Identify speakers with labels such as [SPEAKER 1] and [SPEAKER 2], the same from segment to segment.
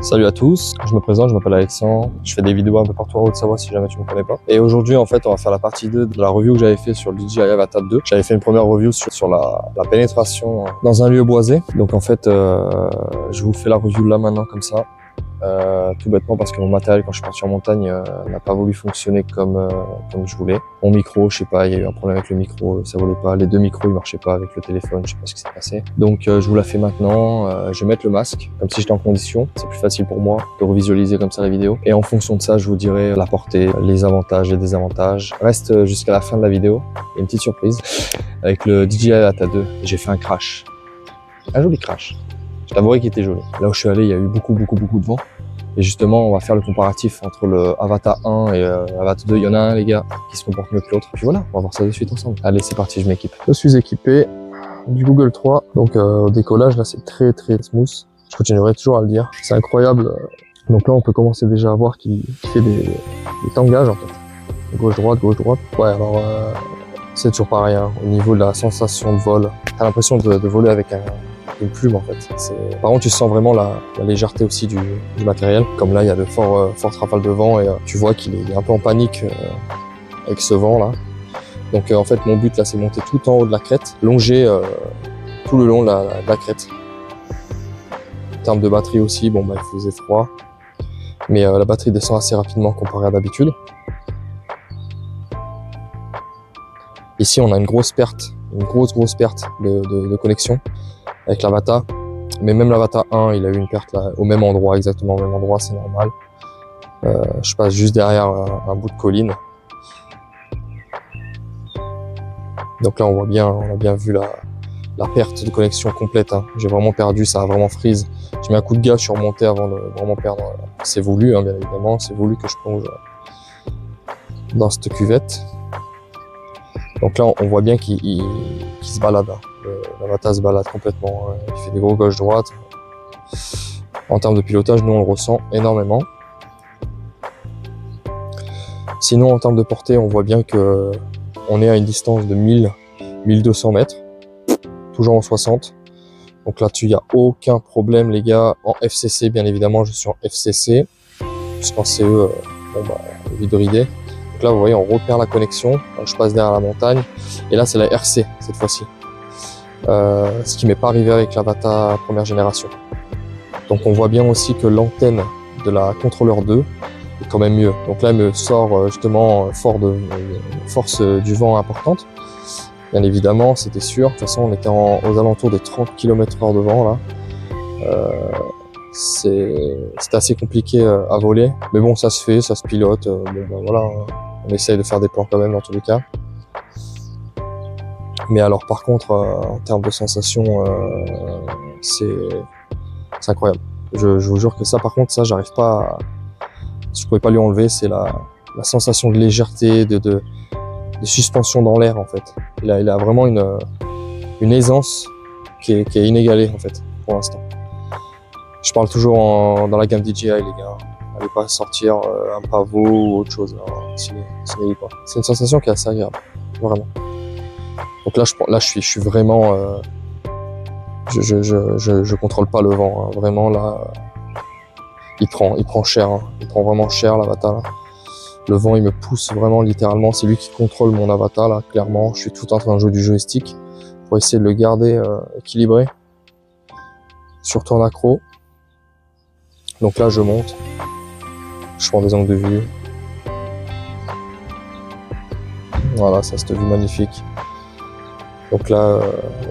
[SPEAKER 1] Salut à tous, je me présente, je m'appelle Alexandre, je fais des vidéos un peu partout en Haute-Savoie si jamais tu me connais pas. Et aujourd'hui en fait on va faire la partie 2 de la review que j'avais fait sur le DJI Avata 2. J'avais fait une première review sur la pénétration dans un lieu boisé. Donc en fait je vous fais la review là maintenant comme ça. Tout bêtement parce que mon matériel quand je suis parti en montagne n'a pas voulu fonctionner comme je voulais. Mon micro, je sais pas, il y a eu un problème avec le micro, ça volait pas. Les deux micros ils marchaient pas avec le téléphone, je sais pas ce qui s'est passé. Donc je vous la fais maintenant, je vais mettre le masque comme si j'étais en condition. C'est plus facile pour moi de revisualiser comme ça la vidéo. Et en fonction de ça, je vous dirai la portée, les avantages et désavantages. Reste jusqu'à la fin de la vidéo, il y a une petite surprise. Avec le DJI Avata 2, j'ai fait un crash. Un joli crash. Je t'avouerai qu'il était joli. Là où je suis allé, il y a eu beaucoup de vent. Et justement, on va faire le comparatif entre le Avata 1 et Avata 2. Il y en a un, les gars, qui se comporte mieux que l'autre. Puis voilà, on va voir ça de suite ensemble. Allez, c'est parti, je m'équipe. Je suis équipé du Google 3. Donc, au décollage, là, c'est très smooth. Je continuerai toujours à le dire. C'est incroyable. Donc là, on peut commencer déjà à voir qu'il fait des tangages, en fait. Gauche-droite, gauche-droite. Ouais, alors, c'est toujours pareil, hein, au niveau de la sensation de vol. T'as l'impression de voler avec une plume en fait. Par contre tu sens vraiment la légèreté aussi du matériel. Comme là il y a de fortes rafales de vent et tu vois qu'il est un peu en panique avec ce vent là. Donc en fait mon but là c'est monter tout en haut de la crête, longer tout le long de la crête. En termes de batterie aussi, bon bah il faisait froid. Mais la batterie descend assez rapidement comparé à d'habitude. Ici on a une grosse perte, une grosse perte de connexion avec l'Avata, mais même l'Avata 1 il a eu une perte là, au même endroit, exactement au même endroit, c'est normal. Je passe juste derrière un bout de colline, donc là on a bien vu la perte de connexion complète, hein. J'ai vraiment perdu, ça a vraiment freeze. J'ai mis un coup de gaz, je suis remonté avant de vraiment perdre. C'est voulu, hein, bien évidemment, c'est voulu que je plonge dans cette cuvette. Donc là on voit bien qu'il se balade, hein. L'Avata se balade complètement, il fait des gros gauche-droite. En termes de pilotage, nous on le ressent énormément. Sinon en termes de portée, on voit bien que on est à une distance de 1200 mètres, toujours en 60. Donc là-dessus, il n'y a aucun problème les gars. En FCC, bien évidemment, je suis en FCC, puisqu'en CE, bon bah, vide ridé. Donc là, vous voyez, on repère la connexion. Je passe derrière la montagne. Et là, c'est la RC cette fois-ci. Ce qui m'est pas arrivé avec l'Avata première génération. Donc on voit bien aussi que l'antenne de la contrôleur 2 est quand même mieux. Donc là elle me sort justement force du vent importante. Bien évidemment, c'était sûr. De toute façon on était aux alentours des 30 km/h de vent là. C'était assez compliqué à voler. Mais bon, ça se fait, ça se pilote. Bon ben voilà, on essaye de faire des plans quand même dans tous les cas. Mais alors par contre, en termes de sensation, c'est incroyable. Je vous jure que ça, par contre, ça, j'arrive pas, je pourrais pas lui enlever. C'est la sensation de légèreté, de suspension dans l'air en fait. Il a vraiment une aisance qui est inégalée en fait pour l'instant. Je parle toujours dans la gamme DJI les gars. Allez pas sortir un pavot ou autre chose. C'est une sensation qui est assez agréable, vraiment. Donc là, je suis vraiment, je contrôle pas le vent, hein. Vraiment là, il prend cher, hein. Il prend vraiment cher l'Avata là. Le vent, il me pousse vraiment littéralement. C'est lui qui contrôle mon Avata là, clairement. Je suis tout en train de jouer du joystick pour essayer de le garder équilibré, surtout en accro. Donc là, je monte, je prends des angles de vue. Voilà, ça cette vue magnifique. Donc là,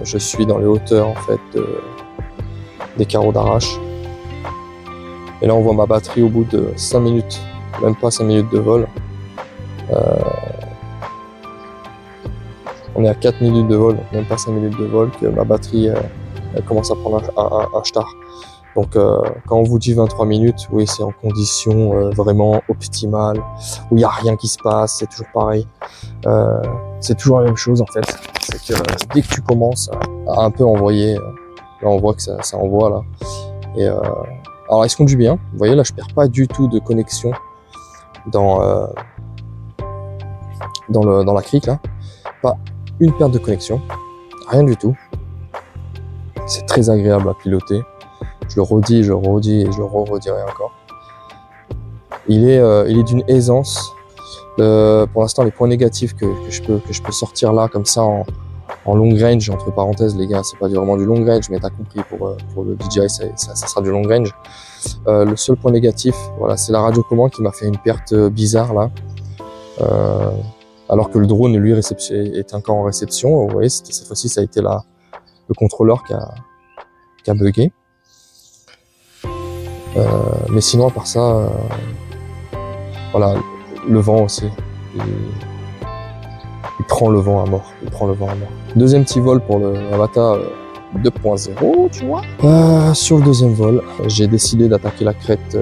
[SPEAKER 1] je suis dans les hauteurs en fait des carreaux d'arrache. Et là, on voit ma batterie au bout de 5 minutes, même pas 5 minutes de vol. On est à 4 minutes de vol, même pas 5 minutes de vol, que ma batterie elle commence à prendre un star. Donc quand on vous dit 23 minutes, oui, c'est en condition vraiment optimale, où il n'y a rien qui se passe, c'est toujours pareil. C'est toujours la même chose en fait. C'est que dès que tu commences à un peu envoyer, là on voit que ça envoie là. Et alors il se conduit bien. Vous voyez là, je perds pas du tout de connexion dans la crique là. Pas une perte de connexion, rien du tout. C'est très agréable à piloter. je le redis et je le redirai encore. Il est d'une aisance. Pour l'instant, les points négatifs que je peux sortir là, comme ça, en long range, entre parenthèses, les gars, c'est pas vraiment du long range, mais t'as compris, pour le DJI, ça sera du long range. Le seul point négatif, voilà, c'est la radiocommande qui m'a fait une perte bizarre là. Alors que le drone, lui, est encore en réception. Vous voyez, cette fois-ci, ça a été le contrôleur qui a bugué. Mais sinon, à part ça, voilà, le vent aussi. Il prend le vent à mort. Deuxième petit vol pour le Avata 2.0, tu vois. Sur le deuxième vol, j'ai décidé d'attaquer la crête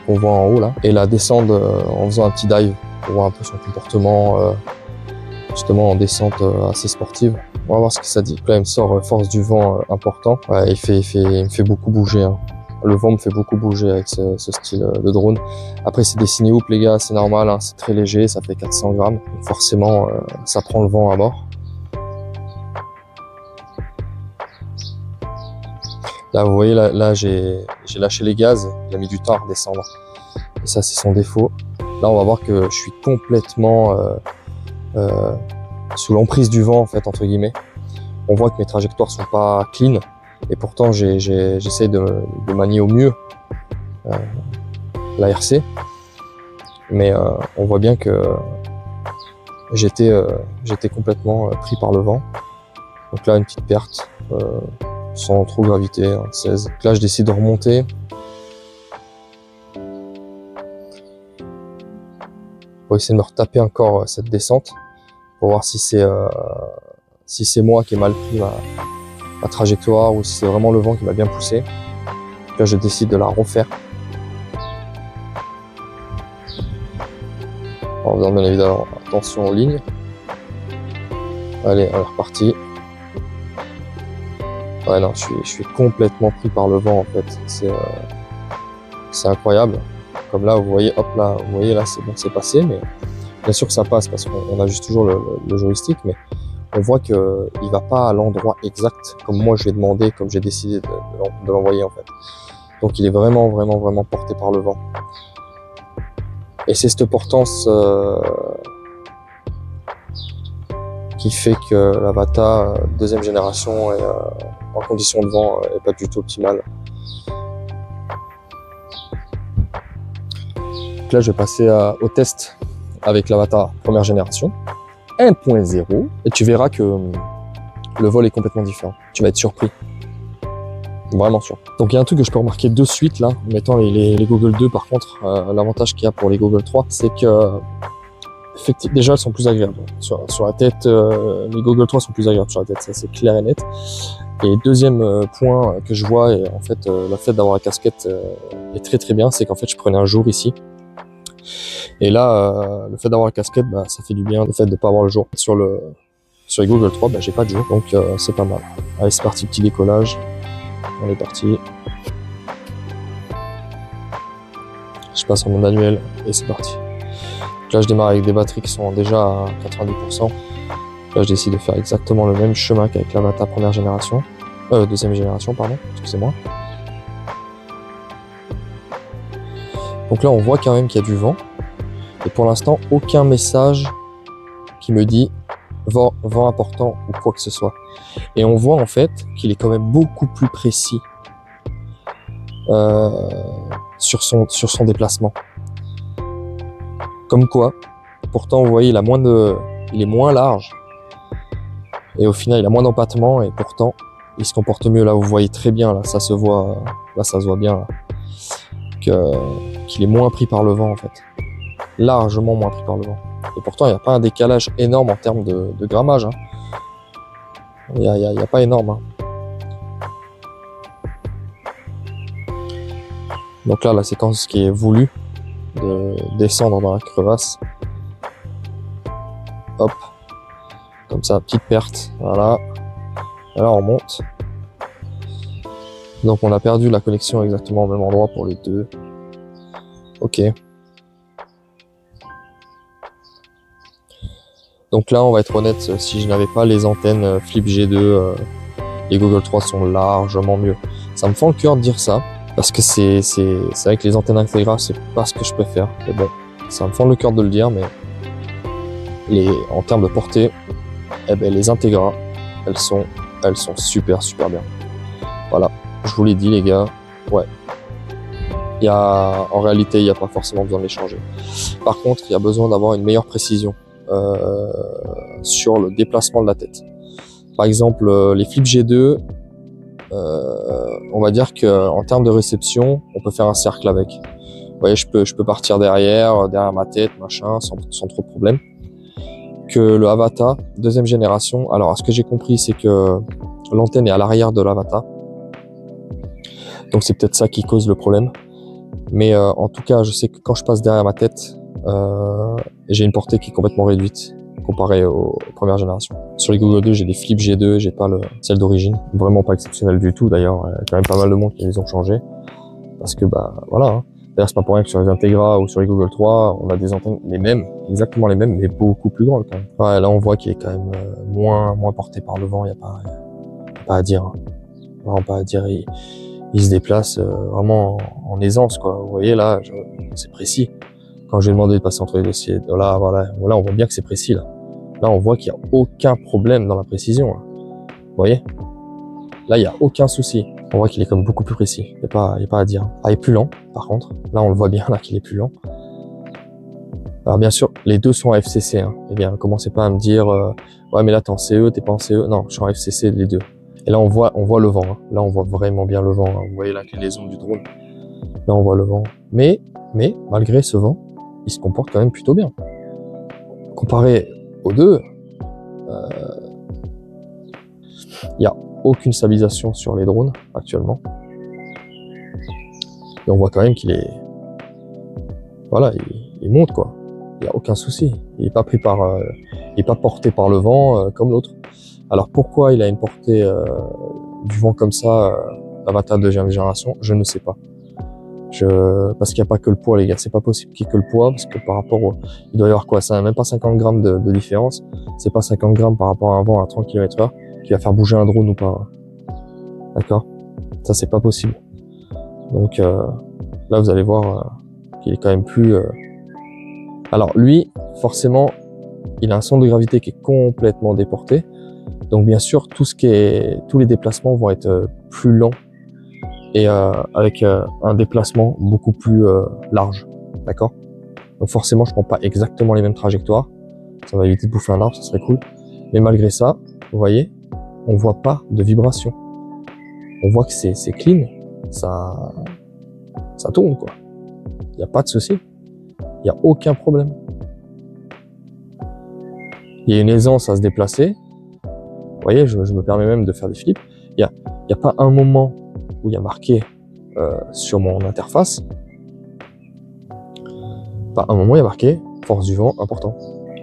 [SPEAKER 1] qu'on voit en haut là, et la descendre en faisant un petit dive pour voir un peu son comportement, justement en descente assez sportive. On va voir ce que ça dit. Là, il me sort force du vent important. Ouais, il me fait beaucoup bouger. Hein. Le vent me fait beaucoup bouger avec ce style de drone. Après, c'est des Cinewhoop, les gars, c'est normal, hein, c'est très léger, ça fait 400 grammes. Donc forcément, ça prend le vent à mort. Là, vous voyez, là j'ai lâché les gaz, il a mis du temps à redescendre. Et ça, c'est son défaut. Là, on va voir que je suis complètement sous l'emprise du vent, en fait, entre guillemets. On voit que mes trajectoires sont pas clean. Et pourtant, j'essaie de manier au mieux la RC. Mais on voit bien que j'étais complètement pris par le vent. Donc là, une petite perte, sans trop gravité, hein, 16. Donc là, je décide de remonter. Pour essayer de me retaper encore cette descente, pour voir si c'est moi qui ai mal pris ma trajectoire ou si c'est vraiment le vent qui m'a bien poussé. Donc là, je décide de la refaire. En faisant bien évidemment attention aux lignes. Allez, on est reparti. Ouais, non, je suis complètement pris par le vent en fait. C'est incroyable. Comme là, vous voyez, hop là, vous voyez là, c'est bon, c'est passé, mais bien sûr que ça passe parce qu'on ajuste toujours le joystick, mais on voit que il va pas à l'endroit exact comme moi je l'ai demandé, comme j'ai décidé de l'envoyer en fait. Donc il est vraiment porté par le vent. Et c'est cette portance qui fait que l'Avata deuxième génération est, en conditions de vent est pas du tout optimale. Donc là je vais passer au test avec l'Avata première génération 1.0 et tu verras que le vol est complètement différent. Tu vas être surpris. Vraiment surpris. Donc il y a un truc que je peux remarquer de suite là, en mettant les Google 2 par contre, l'avantage qu'il y a pour les Google 3, c'est que effectivement, déjà elles sont plus agréables. Sur la tête, les Google 3 sont plus agréables sur la tête, ça c'est clair et net. Et deuxième point que je vois, et en fait le fait d'avoir la casquette est très bien, c'est qu'en fait je prenais un jour ici. Et là, le fait d'avoir la casquette, bah, ça fait du bien. Le fait de ne pas avoir le jour. Sur les Google 3, bah, j'ai pas de jour, donc c'est pas mal. Allez, c'est parti, petit décollage. On est parti. Je passe en mode manuel et c'est parti. Donc là, je démarre avec des batteries qui sont déjà à 90%. Là, je décide de faire exactement le même chemin qu'avec l'Avata première génération. Deuxième génération, pardon, excusez-moi. Donc là, on voit quand même qu'il y a du vent. Et pour l'instant, aucun message qui me dit vent important ou quoi que ce soit. Et on voit en fait qu'il est quand même beaucoup plus précis sur son déplacement. Comme quoi, pourtant, vous voyez, il est moins large. Et au final, il a moins d'empattement et pourtant, il se comporte mieux. Là, vous voyez très bien, là, ça se voit bien, là, qu'il est moins pris par le vent en fait. Largement moins pris par le vent. Et pourtant, il n'y a pas un décalage énorme en termes de grammage. Hein. Il n'y a pas énorme. Hein. Donc là, la séquence qui est voulue de descendre dans la crevasse. Hop. Comme ça, petite perte. Voilà. Et là, on monte. Donc, on a perdu la connexion exactement au même endroit pour les deux. Ok. Donc là, on va être honnête, si je n'avais pas les antennes Flip G2 Les Google 3 sont largement mieux. Ça me fend le cœur de dire ça, parce que c'est vrai que les antennes Integra, c'est pas ce que je préfère. Mais bon, ça me fend le cœur de le dire, mais en termes de portée, eh ben, les Integra, elles sont super bien. Voilà, je vous l'ai dit les gars, ouais. En réalité, il n'y a pas forcément besoin de les changer. Par contre, il y a besoin d'avoir une meilleure précision sur le déplacement de la tête. Par exemple, les Flip G2, on va dire que en termes de réception, on peut faire un cercle avec. Vous voyez, je peux partir derrière ma tête, machin, sans trop de problème. Que le Avata, deuxième génération, alors à ce que j'ai compris, c'est que l'antenne est à l'arrière de l'Avata. Donc c'est peut-être ça qui cause le problème. Mais en tout cas, je sais que quand je passe derrière ma tête, j'ai une portée qui est complètement réduite comparée aux premières générations. Sur les Google 2, j'ai des Flip G2, j'ai pas celle d'origine. Vraiment pas exceptionnel du tout d'ailleurs. Il y a quand même pas mal de monde qui les ont changés. Parce que bah voilà. Hein. D'ailleurs, c'est pas pour rien que sur les Integra ou sur les Google 3, on a des antennes les mêmes, exactement les mêmes, mais beaucoup plus grandes quand même. Ouais, là on voit qu'il est quand même moins porté par le vent, il y a pas à dire. Hein. Vraiment pas à dire. Il se déplace vraiment en aisance, quoi. Vous voyez là, c'est précis. Quand j'ai demandé de passer entre les dossiers, voilà, on voit bien que c'est précis là. Là, on voit qu'il n'y a aucun problème dans la précision. Là. Vous voyez? Là, il n'y a aucun souci. On voit qu'il est comme beaucoup plus précis. Il n'y a pas à dire. Ah, il est plus lent, par contre. Là, on le voit bien là qu'il est plus lent. Alors bien sûr, les deux sont en FCC. Hein. Eh bien, commencez pas à me dire, ouais, mais là t'es en CE, t'es pas en CE. Non, je suis en FCC les deux. Et là, on voit le vent. Hein. Là, on voit vraiment bien le vent. Hein. Vous voyez l'inclinaison du drone. Là, on voit le vent. Mais malgré ce vent, il se comporte quand même plutôt bien. Comparé aux deux, il n'y a aucune stabilisation sur les drones actuellement. Et on voit quand même qu'il est, voilà, il monte quoi. Il n'y a aucun souci. Il n'est pas pris il est pas porté par le vent comme l'autre. Alors pourquoi il a une portée du vent comme ça, l'Avata deuxième génération, je ne sais pas. Parce qu'il n'y a pas que le poids, les gars. C'est pas possible qu'il y ait que le poids, parce que par rapport il doit y avoir quoi? Ça n'a même pas 50 grammes de différence. C'est pas 50 grammes par rapport à un vent à 30 km/h qui va faire bouger un drone ou pas. D'accord? Ça, c'est pas possible. Donc, là, vous allez voir qu'il est quand même plus... Alors, lui, forcément, il a un centre de gravité qui est complètement déporté. Donc, bien sûr, tous les déplacements vont être plus lents et avec un déplacement beaucoup plus large, d'accord? Donc forcément, je prends pas exactement les mêmes trajectoires, ça va éviter de bouffer un arbre, ça serait cool. Mais malgré ça, vous voyez, on voit pas de vibration. On voit que c'est clean, ça tourne quoi. Il n'y a pas de souci, il n'y a aucun problème. Il y a une aisance à se déplacer. Vous voyez, je me permets même de faire des flips. Il y a pas un moment où il y a marqué sur mon interface, pas un moment il y a marqué force du vent important.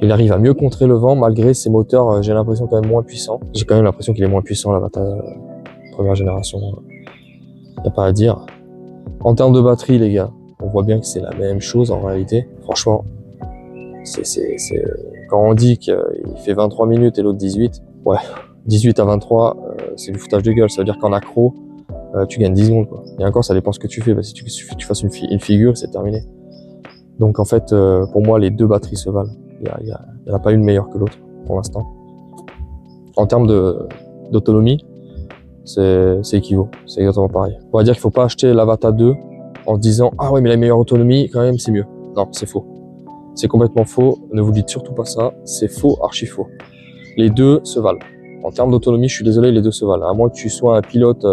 [SPEAKER 1] Il arrive à mieux contrer le vent malgré ses moteurs, j'ai l'impression quand même moins puissants. J'ai quand même l'impression qu'il est moins puissant l'Avata première génération. Il n'y a pas à dire. En termes de batterie les gars, on voit bien que c'est la même chose en réalité. Franchement, quand on dit qu'il fait 23 minutes et l'autre 18, ouais, 18 à 23, c'est du foutage de gueule. Ça veut dire qu'en accro, tu gagnes 10 secondes, quoi. Et encore, ça dépend ce que tu fais. Parce que si tu fasses une figure, c'est terminé. Donc, en fait, pour moi, les deux batteries se valent. Il y en a pas une meilleure que l'autre, pour l'instant. En termes d'autonomie, c'est équivaut. C'est exactement pareil. On va dire qu'il faut pas acheter l'Avata 2 en se disant, ah ouais, mais la meilleure autonomie, quand même, c'est mieux. Non, c'est faux. C'est complètement faux. Ne vous dites surtout pas ça. C'est faux, archi faux. Les deux se valent. En termes d'autonomie, je suis désolé, les deux se valent. À moins que tu sois un pilote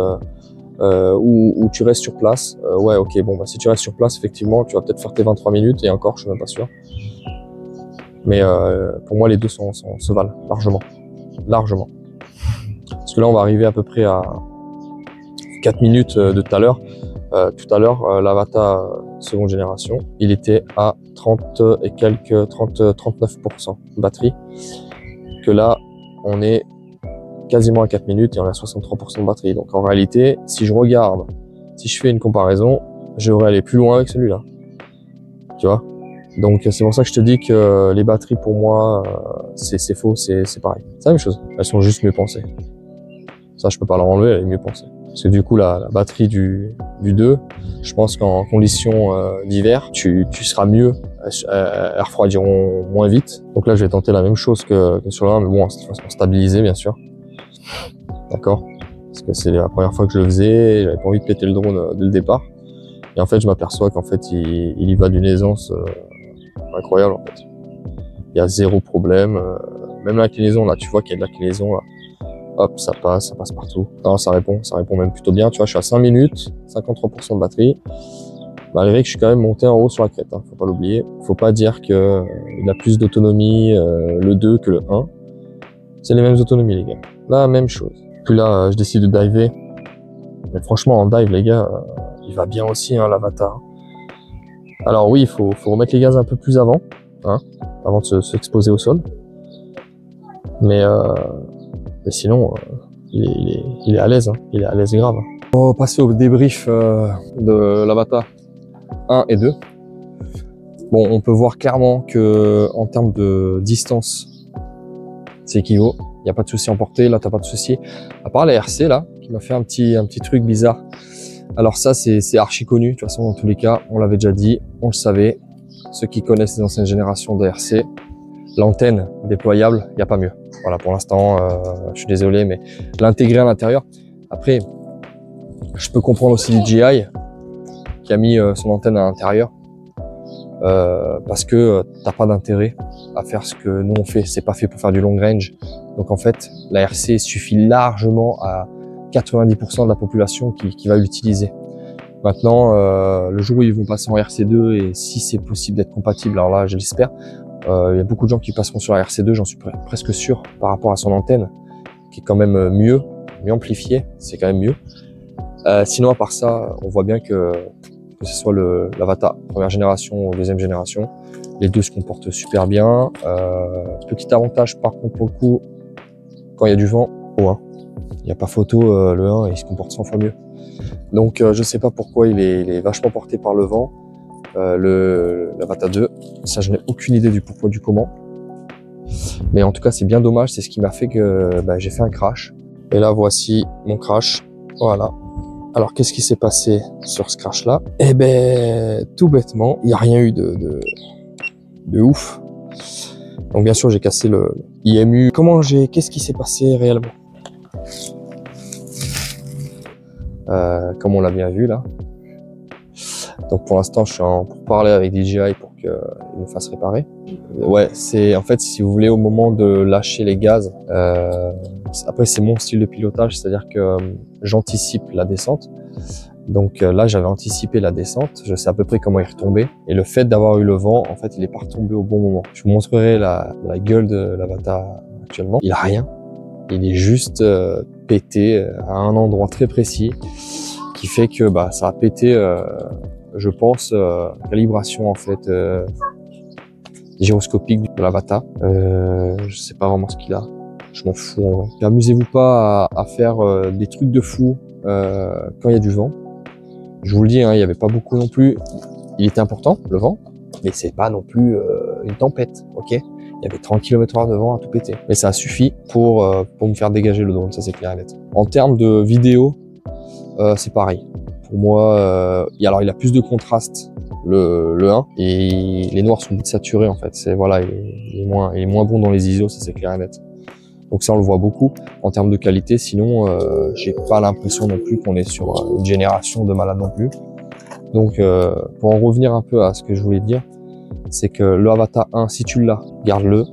[SPEAKER 1] où tu restes sur place. Ouais, ok, bon, bah, si tu restes sur place, effectivement, tu vas peut-être faire tes 23 minutes, et encore, je suis même pas sûr. Mais pour moi, les deux se valent, largement. Largement. Parce que là, on va arriver à peu près à 4 minutes de tout à l'heure. Tout à l'heure, l'Avata seconde génération, il était à 39% de batterie. Que là, on est quasiment à 4 minutes et on est à 63% de batterie. Donc en réalité, si je fais une comparaison, je devrais aller plus loin avec celui-là. Tu vois? Donc c'est pour ça que je te dis que les batteries pour moi, c'est faux, c'est pareil. C'est la même chose. Elles sont juste mieux pensées. Ça, je peux pas l'enlever, elle est mieux pensée. Parce que du coup, la batterie du 2, je pense qu'en conditions d'hiver, tu seras mieux. Elles refroidiront moins vite. Donc là, je vais tenter la même chose que sur le 1, mais bon, cette façon stabilisée, bien sûr. D'accord? Parce que c'est la première fois que je le faisais, j'avais pas envie de péter le drone dès le départ. Et en fait, je m'aperçois qu'en fait, il y va d'une aisance incroyable, en fait. Il y a zéro problème. Même l'inclinaison, là, tu vois qu'il y a de l'inclinaison, là. Hop, ça passe partout. Non, ça répond même plutôt bien. Tu vois, je suis à 5 minutes, 53% de batterie. Malgré que je suis quand même monté en haut sur la crête, hein, faut pas l'oublier. Faut pas dire qu'il a plus d'autonomie le 2 que le 1. C'est les mêmes autonomies, les gars. La même chose. Puis là, je décide de diver. Mais franchement, en dive, les gars, il va bien aussi, hein, l'Avatar. Alors oui, il faut remettre les gaz un peu plus avant, hein, avant de s'exposer au sol. Mais sinon, il est à l'aise, hein. Il est à l'aise grave. On va passer au débrief de l'Avatar 1 et 2. Bon, on peut voir clairement que en termes de distance, c'est équivaut. Il n'y a pas de souci en portée, là t'as pas de souci. À part la RC là, qui m'a fait un petit truc bizarre. Alors ça c'est archi connu, de toute façon dans tous les cas, on l'avait déjà dit, on le savait. Ceux qui connaissent les anciennes générations de RC, l'antenne déployable, il n'y a pas mieux. Voilà, pour l'instant, je suis désolé, mais l'intégrer à l'intérieur. Après, je peux comprendre aussi DJI qui a mis son antenne à l'intérieur parce que t'as pas d'intérêt à faire ce que nous on fait. C'est pas fait pour faire du long range. Donc en fait, la RC suffit largement à 90% de la population qui va l'utiliser. Maintenant, le jour où ils vont passer en RC2 et si c'est possible d'être compatible, alors là, je l'espère. Il y a beaucoup de gens qui passeront sur la RC2, j'en suis presque sûr, par rapport à son antenne, qui est quand même mieux amplifiée, c'est quand même mieux. Sinon, à part ça, on voit bien que ce soit l'Avatar première génération ou deuxième génération, les deux se comportent super bien. Petit avantage, par contre, pour le coup, quand il y a du vent, au 1. Il n'y a pas photo, le 1, il se comporte 100 fois mieux. Donc, je sais pas pourquoi il est vachement porté par le vent. L'Avatar 2, ça je n'ai aucune idée du pourquoi du comment, mais en tout cas c'est bien dommage, c'est ce qui m'a fait que j'ai fait un crash. Et là voici mon crash, voilà. Alors qu'est-ce qui s'est passé sur ce crash là? Eh ben tout bêtement, il n'y a rien eu de ouf. Donc bien sûr j'ai cassé le IMU. Qu'est-ce qui s'est passé réellement? Comme on l'a bien vu là. Donc pour l'instant, je suis pour parler avec DJI pour qu'il me fasse réparer. Ouais, c'est en fait, si vous voulez, au moment de lâcher les gaz, après c'est mon style de pilotage, c'est-à-dire que j'anticipe la descente. Donc là, j'avais anticipé la descente, je sais à peu près comment y retomber. Et le fait d'avoir eu le vent, en fait, il est pas retombé au bon moment. Je vous montrerai la gueule de l'Avatar actuellement. Il a rien, il est juste pété à un endroit très précis, qui fait que ça a pété. Je pense calibration en fait gyroscopique de l'Avatar. Je sais pas vraiment ce qu'il a. Je m'en fous en vrai. Amusez-vous pas à faire des trucs de fou quand il y a du vent. Je vous le dis, hein, il n'y avait pas beaucoup non plus. Il était important le vent, mais c'est pas non plus une tempête, ok? Il y avait 30 km/h de vent à tout péter. Mais ça a suffi pour me faire dégager le drone, ça c'est clair et net. En termes de vidéo, c'est pareil. Pour moi, alors il a plus de contraste le 1 et les noirs sont vite saturés en fait. C'est voilà, il est moins bon dans les ISO, ça c'est clair et net. Donc ça on le voit beaucoup en termes de qualité. Sinon, j'ai pas l'impression non plus qu'on est sur une génération de malades non plus. Donc pour en revenir un peu à ce que je voulais dire, c'est que le Avatar 1, si tu l'as, garde-le.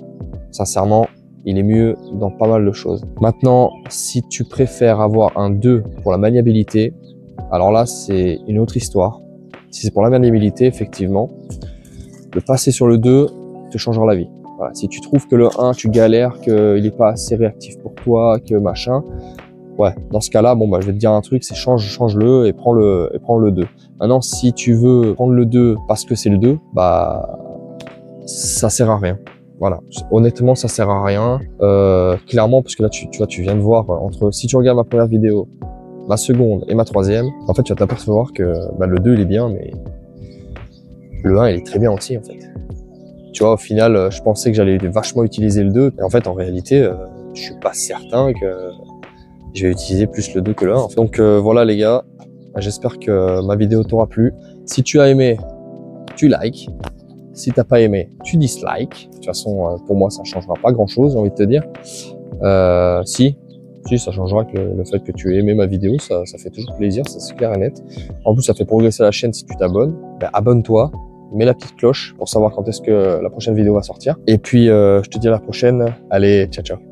[SPEAKER 1] Sincèrement, il est mieux dans pas mal de choses. Maintenant, si tu préfères avoir un 2 pour la maniabilité, alors là, c'est une autre histoire. Si c'est pour la maniabilité, effectivement, le passer sur le 2 te changera la vie. Voilà. Si tu trouves que le 1, tu galères, qu'il n'est pas assez réactif pour toi, que machin, ouais, dans ce cas-là, bon, je vais te dire un truc, c'est change-le et prends le 2. Maintenant, si tu veux prendre le 2 parce que c'est le 2, ça sert à rien. Voilà, honnêtement, ça sert à rien. Clairement, parce que là, tu vois, tu viens de voir, si tu regardes ma première vidéo, ma seconde et ma troisième, en fait, tu vas t'apercevoir que le 2, il est bien, mais le 1, il est très bien aussi, en fait. Tu vois, au final, je pensais que j'allais vachement utiliser le 2, et en fait, en réalité, je suis pas certain Je vais utiliser plus le 2 que le 1. En fait. Donc voilà les gars, j'espère que ma vidéo t'aura plu. Si tu as aimé, tu likes. Si t'as pas aimé, tu dislikes. De toute façon, pour moi, ça changera pas grand-chose, j'ai envie de te dire. Si, ça changera que le fait que tu aies aimé ma vidéo, ça fait toujours plaisir, ça c'est clair et net. En plus, ça fait progresser la chaîne si tu t'abonnes. Ben, abonne-toi, mets la petite cloche pour savoir quand est-ce que la prochaine vidéo va sortir. Et puis, je te dis à la prochaine. Allez, ciao, ciao.